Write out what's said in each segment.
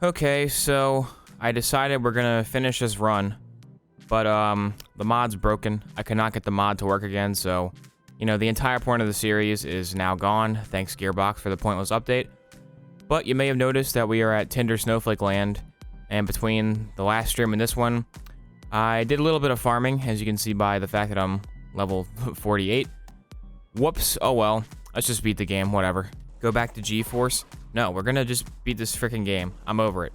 Okay, so I decided we're gonna finish this run, but the mod's broken. I could not get the mod to work again, so you know the entire point of the series is now gone. Thanks Gearbox for the pointless update. But you may have noticed that we are at Tinder Snowflake Land, and between the last stream and this one, I did a little bit of farming, as you can see by the fact that I'm level 48. Whoops, oh well, let's just beat the game, whatever. Go back to G-Force? No, we're gonna just beat this freaking game. I'm over it.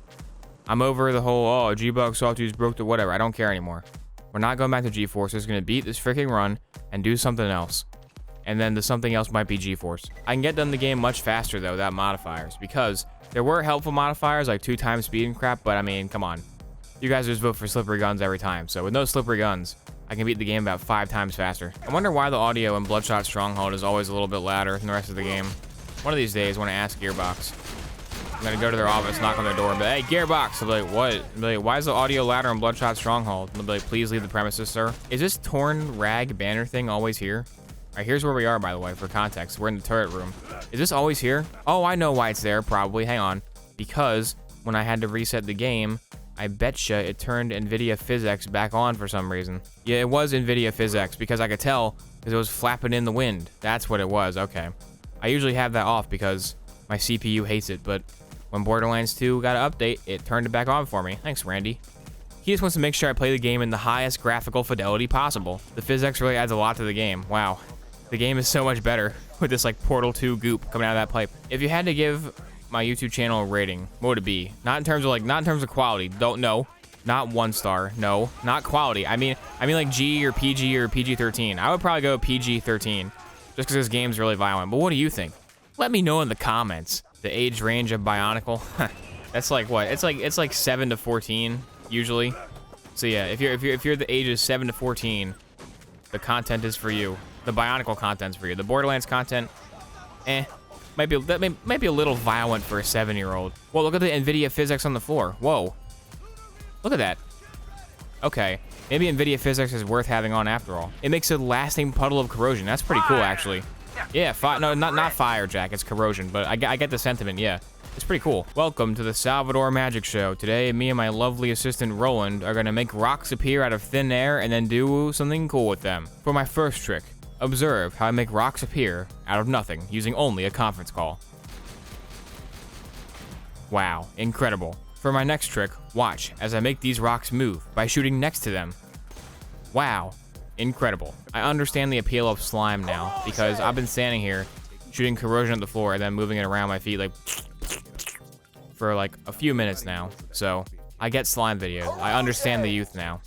I'm over the whole, oh, Gbox Softies broke the whatever. I don't care anymore. We're not going back to G-Force. We're just gonna beat this freaking run and do something else. And then the something else might be G-Force. I can get done the game much faster though without modifiers, because there were helpful modifiers like 2x speed and crap, but I mean, come on. You guys just vote for slippery guns every time, so with no slippery guns, I can beat the game about 5 times faster. I wonder why the audio in Bloodshot Stronghold is always a little bit louder than the rest of the game. One of these days, when I ask Gearbox, I'm gonna go to their office, knock on their door, and be like, hey, Gearbox! They'll be like, what? They'll be like, why is the audio louder in Bloodshot Stronghold? And they'll be like, please leave the premises, sir. Is this torn rag banner thing always here? Alright, here's where we are, by the way, for context. We're in the turret room. Is this always here? Oh, I know why it's there, probably. Hang on. Because when I had to reset the game, I betcha it turned NVIDIA PhysX back on for some reason. Yeah, it was NVIDIA PhysX, because I could tell, because it was flapping in the wind. That's what it was, okay. I usually have that off because my CPU hates it, but when Borderlands 2 got an update, it turned it back on for me. Thanks, Randy. He just wants to make sure I play the game in the highest graphical fidelity possible. The physics really adds a lot to the game. Wow. The game is so much better with this like Portal 2 goop coming out of that pipe. If you had to give my YouTube channel a rating, what would it be? Not in terms of quality. Don't know. Not 1 star. No, not quality. I mean like G or PG or PG-13. I would probably go PG-13. Just because this game's really violent. But what do you think? Let me know in the comments. The age range of Bionicle. That's like what? It's like 7 to 14 usually. So yeah, if you're the ages 7 to 14, the content is for you. The Bionicle content's for you. The Borderlands content, might be a little violent for a 7-year-old. Well, look at the NVIDIA PhysX on the floor. Whoa. Look at that. Okay. Maybe NVIDIA PhysX is worth having on after all. It makes a lasting puddle of corrosion. That's pretty cool, actually. Yeah, no, not fire, Jack. It's corrosion, but I get the sentiment, yeah. It's pretty cool. Welcome to the Salvador Magic Show. Today, me and my lovely assistant, Roland, are gonna make rocks appear out of thin air and then do something cool with them. For my first trick, observe how I make rocks appear out of nothing using only a conference call. Wow, incredible. For my next trick, watch as I make these rocks move by shooting next to them. Wow, incredible. I understand the appeal of slime now because I've been standing here shooting corrosion at the floor and then moving it around my feet like for like a few minutes now. So I get slime videos. I understand the youth now.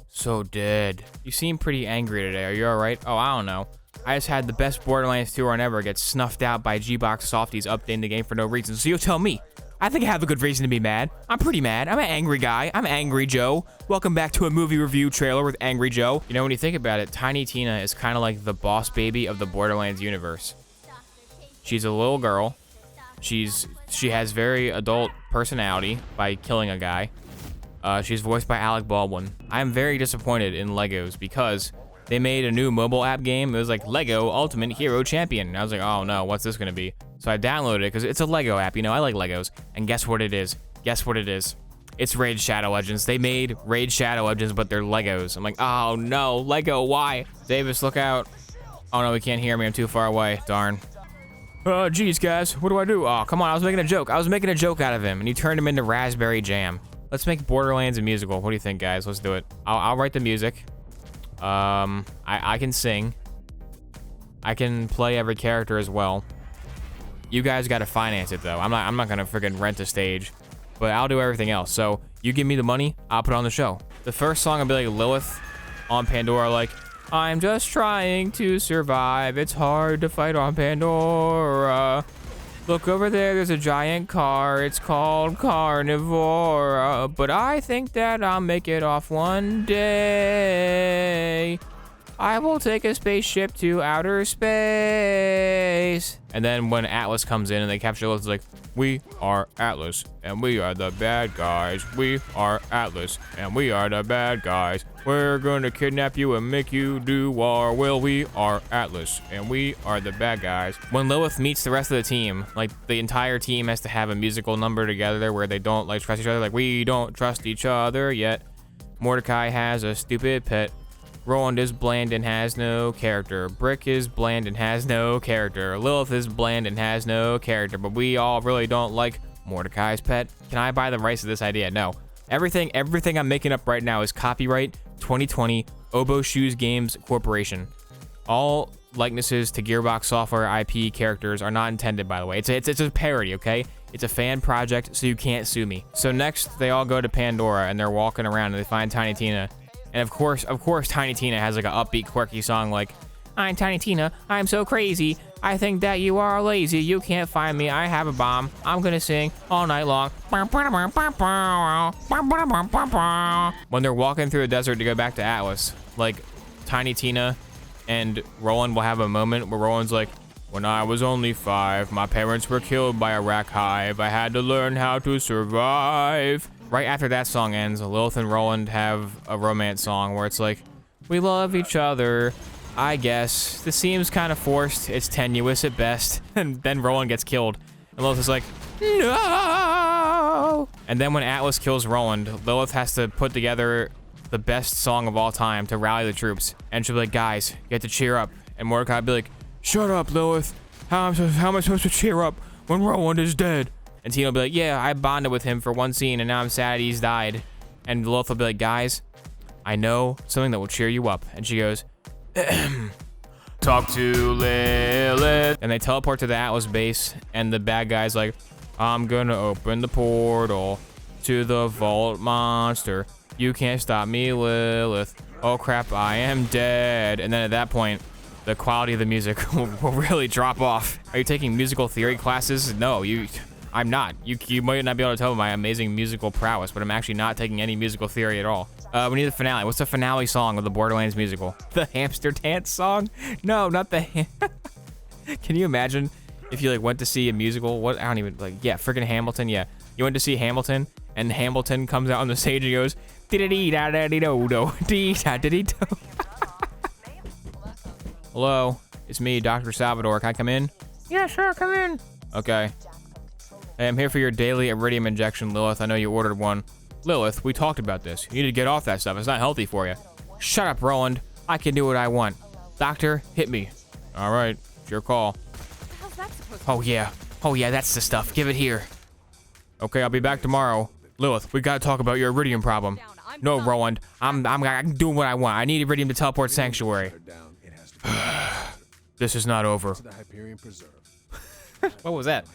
So dead. You seem pretty angry today. Are you alright? Oh, I don't know. I just had the best Borderlands 2 run ever get snuffed out by Gbox Softies updating the game for no reason. So you tell me. I think I have a good reason to be mad. I'm pretty mad. I'm an angry guy. I'm Angry Joe. Welcome back to a movie review trailer with Angry Joe. You know, when you think about it, Tiny Tina is kind of like the boss baby of the Borderlands universe. She's a little girl. She has very adult personality by killing a guy. She's voiced by Alec Baldwin. I am very disappointed in Legos because they made a new mobile app game. It was like Lego Ultimate Hero Champion. And I was like, oh no, what's this gonna be? So I downloaded it because it's a Lego app. You know, I like Legos. And guess what it is? Guess what it is? It's Raid Shadow Legends. They made Raid Shadow Legends, but they're Legos. I'm like, oh no, Lego, why? Davis, look out. Oh no, he can't hear me. I'm too far away. Darn. Oh, geez, guys. What do I do? Oh, come on. I was making a joke. I was making a joke out of him, and he turned him into Raspberry Jam. Let's make Borderlands a musical. What do you think, guys? Let's do it. I'll write the music. I can sing. I can play every character as well. You guys got to finance it though. I'm not gonna freaking rent a stage, but I'll do everything else. So you give me the money, I'll put on the show. The first song will be like Lilith on Pandora, like I'm just trying to survive. It's hard to fight on Pandora. Look over there, there's a giant car. It's called Carnivora, but I think that I'll make it off one day. I will take a spaceship to outer space. And then when Atlas comes in and they capture Lilith, it's like, we are Atlas, and we are the bad guys. We are Atlas, and we are the bad guys. We're gonna kidnap you and make you do our will. We are Atlas, and we are the bad guys. When Lilith meets the rest of the team, like the entire team has to have a musical number together where they don't like trust each other. Like, we don't trust each other yet. Mordecai has a stupid pet. Roland is bland and has no character. Brick is bland and has no character. Lilith is bland and has no character. But we all really don't like Mordecai's pet. Can I buy the rights to this idea? No. Everything I'm making up right now is copyright 2020 Oboeshoestwos Games Corporation. All likenesses to Gearbox software IP characters are not intended, by the way. It's a parody, okay? It's a fan project, so you can't sue me. So next, they all go to Pandora and they're walking around and they find Tiny Tina. And of course, Tiny Tina has like an upbeat, quirky song like, I'm Tiny Tina, I'm so crazy. I think that you are lazy. You can't find me. I have a bomb. I'm gonna sing all night long. When they're walking through the desert to go back to Atlas, like Tiny Tina and Roland will have a moment where Roland's like, when I was only 5, my parents were killed by a rack hive. I had to learn how to survive. Right after that song ends, Lilith and Roland have a romance song where it's like, we love each other, I guess. This seems kind of forced. It's tenuous at best. And then Roland gets killed. And Lilith is like, no! And then when Atlas kills Roland, Lilith has to put together the best song of all time to rally the troops. And she'll be like, guys, you have to cheer up. And Mordecai will be like, shut up, Lilith. How am I supposed to cheer up when Roland is dead? And Tina will be like, yeah, I bonded with him for one scene and now I'm sad he's died. And Lilith will be like, guys, I know something that will cheer you up. And she goes, talk to Lilith. And they teleport to the Atlas base and the bad guy's like, I'm gonna open the portal to the vault monster. You can't stop me, Lilith. Oh crap, I am dead. And then at that point, the quality of the music will really drop off. Are you taking musical theory classes? No, I'm not. You might not be able to tell my amazing musical prowess, but I'm actually not taking any musical theory at all. We need the finale. What's the finale song of the Borderlands musical? The hamster dance song? No, not the Can you imagine if you like went to see a musical? What? I don't even like. Yeah, freaking Hamilton. Yeah, you went to see Hamilton, and Hamilton comes out on the stage and goes, dee-da-dee-da-da-dee-do-do, Hello, it's me, Dr. Salvador. Can I come in? Yeah, sure, come in. Okay. Hey, I'm here for your daily iridium injection, Lilith. I know you ordered one. Lilith, we talked about this. You need to get off that stuff. It's not healthy for you. Shut up, Roland. I can do what I want. Doctor, hit me. All right, it's your call. How's that supposed to Oh, yeah. Oh, yeah, that's the stuff. Give it here. Okay, I'll be back tomorrow. Lilith, we gotta talk about your iridium problem. No, Roland. I'm doing what I want. I need iridium to teleport Sanctuary. This is not over. What was that?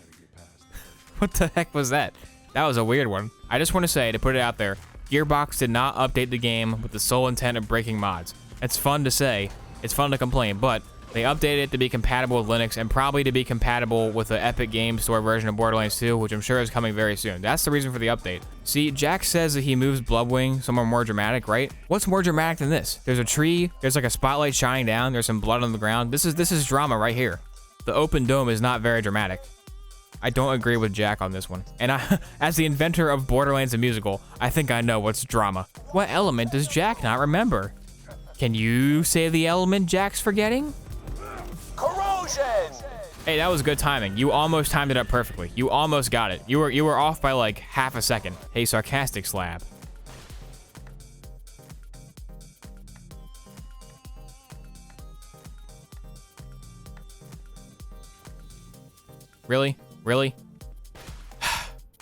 What the heck was that? That was a weird one. I just want to say, to put it out there, Gearbox did not update the game with the sole intent of breaking mods. It's fun to say, it's fun to complain, but they updated it to be compatible with Linux and probably to be compatible with the Epic Games Store version of Borderlands 2, which I'm sure is coming very soon. That's the reason for the update. See, Jack says that he moves Bloodwing somewhere more dramatic, right? What's more dramatic than this? There's a tree, there's like a spotlight shining down, there's some blood on the ground. This is drama right here. The open dome is not very dramatic. I don't agree with Jack on this one. And as the inventor of Borderlands the musical, I think I know what's drama. What element does Jack not remember? Can you say the element Jack's forgetting? Corrosion! Hey, that was good timing. You almost timed it up perfectly. You almost got it. You were off by like half a second. Hey, sarcastic slab. Really? Really?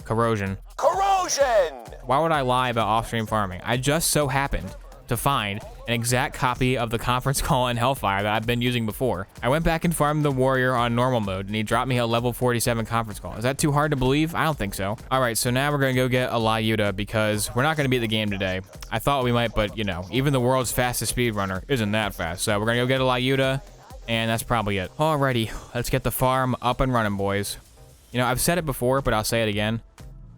Corrosion. Corrosion! Why would I lie about off-stream farming? I just so happened to find an exact copy of the conference call in Hellfire that I've been using before. I went back and farmed the warrior on normal mode, and he dropped me a level 47 conference call. Is that too hard to believe? I don't think so. All right, so now we're gonna go get a Liuta because we're not gonna beat the game today. I thought we might, but you know, even the world's fastest speedrunner isn't that fast. So we're gonna go get a Liuta, and that's probably it. Alrighty, let's get the farm up and running, boys. You know, I've said it before, but I'll say it again.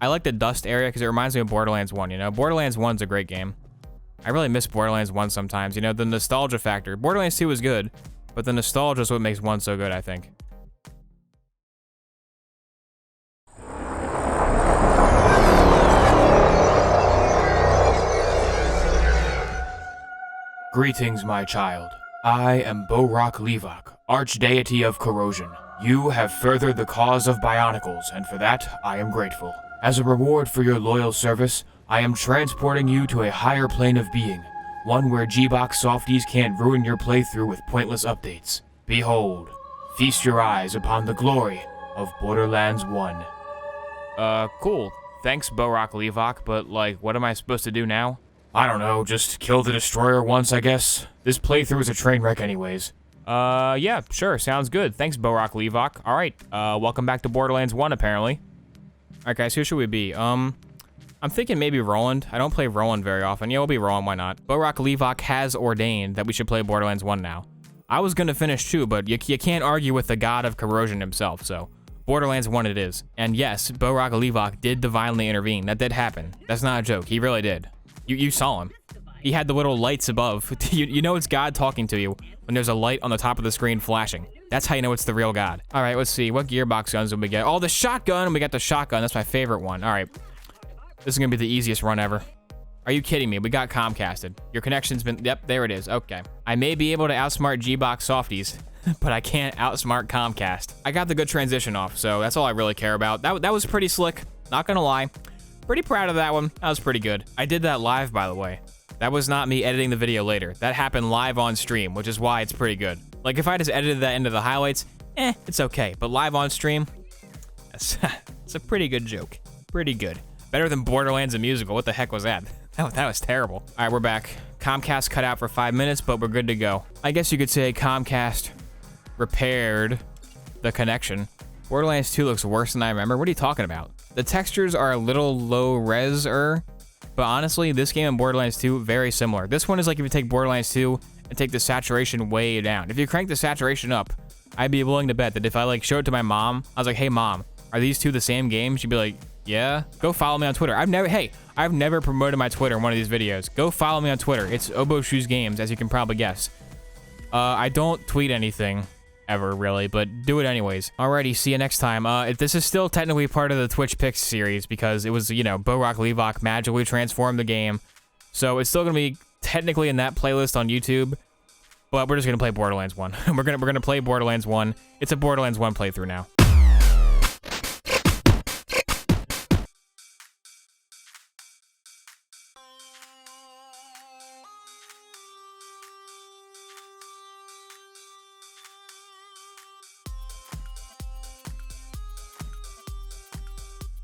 I like the dust area because it reminds me of Borderlands 1, you know? Borderlands 1's a great game. I really miss Borderlands 1 sometimes, you know, the nostalgia factor. Borderlands 2 is good, but the nostalgia is what makes 1 so good, I think. Greetings, my child. I am Borok Livok, archdeity of corrosion. You have furthered the cause of Bionicles, and for that, I am grateful. As a reward for your loyal service, I am transporting you to a higher plane of being, one where Gbox Softies can't ruin your playthrough with pointless updates. Behold, feast your eyes upon the glory of Borderlands 1. Cool. Thanks, Borok Livok, but, like, what am I supposed to do now? I don't know, just kill the destroyer once, I guess. This playthrough is a train wreck anyways. Yeah, sure, sounds good. Thanks, Borok Livok. Alright, welcome back to Borderlands 1, apparently. Alright, guys, who should we be? I'm thinking maybe Roland. I don't play Roland very often. Yeah, we'll be Roland, why not? Borok Livok has ordained that we should play Borderlands 1 now. I was gonna finish 2, but you can't argue with the god of corrosion himself, so Borderlands 1 it is. And yes, Borok Livok did divinely intervene. That did happen. That's not a joke. He really did. You saw him. He had the little lights above. You know it's God talking to you when there's a light on the top of the screen flashing. That's how you know it's the real God. All right, let's see. What gearbox guns did we get? Oh, the shotgun. We got the shotgun. That's my favorite one. All right. This is going to be the easiest run ever. Are you kidding me? We got Comcasted. Your connection's been... Yep, there it is. Okay. I may be able to outsmart Gbox Softies, but I can't outsmart Comcast. I got the good transition off, so that's all I really care about. That was pretty slick. Not going to lie. Pretty proud of that one. That was pretty good. I did that live, by the way. That was not me editing the video later. That happened live on stream, which is why it's pretty good. Like, if I just edited that into the highlights, it's okay. But live on stream, it's a pretty good joke. Pretty good. Better than Borderlands the musical. What the heck was that? That was terrible. All right, we're back. Comcast cut out for 5 minutes, but we're good to go. I guess you could say Comcast repaired the connection. Borderlands 2 looks worse than I remember. What are you talking about? The textures are a little low res-er, but honestly, this game and Borderlands 2, very similar. This one is like if you take Borderlands 2 and take the saturation way down. If you crank the saturation up, I'd be willing to bet that if I like showed it to my mom, I was like, hey mom, are these two the same game? She'd be like, yeah. Go follow me on Twitter. I've never promoted my Twitter in one of these videos. Go follow me on Twitter. It's oboeshoestwos, as you can probably guess. I don't tweet anything ever, really, but do it anyways. Alrighty, see you next time. This is still technically part of the Twitch Picks series because it was, you know, Borok Livok magically transformed the game. So it's still gonna be technically in that playlist on YouTube, but we're just gonna play Borderlands 1. we're gonna play Borderlands 1. It's a Borderlands 1 playthrough now.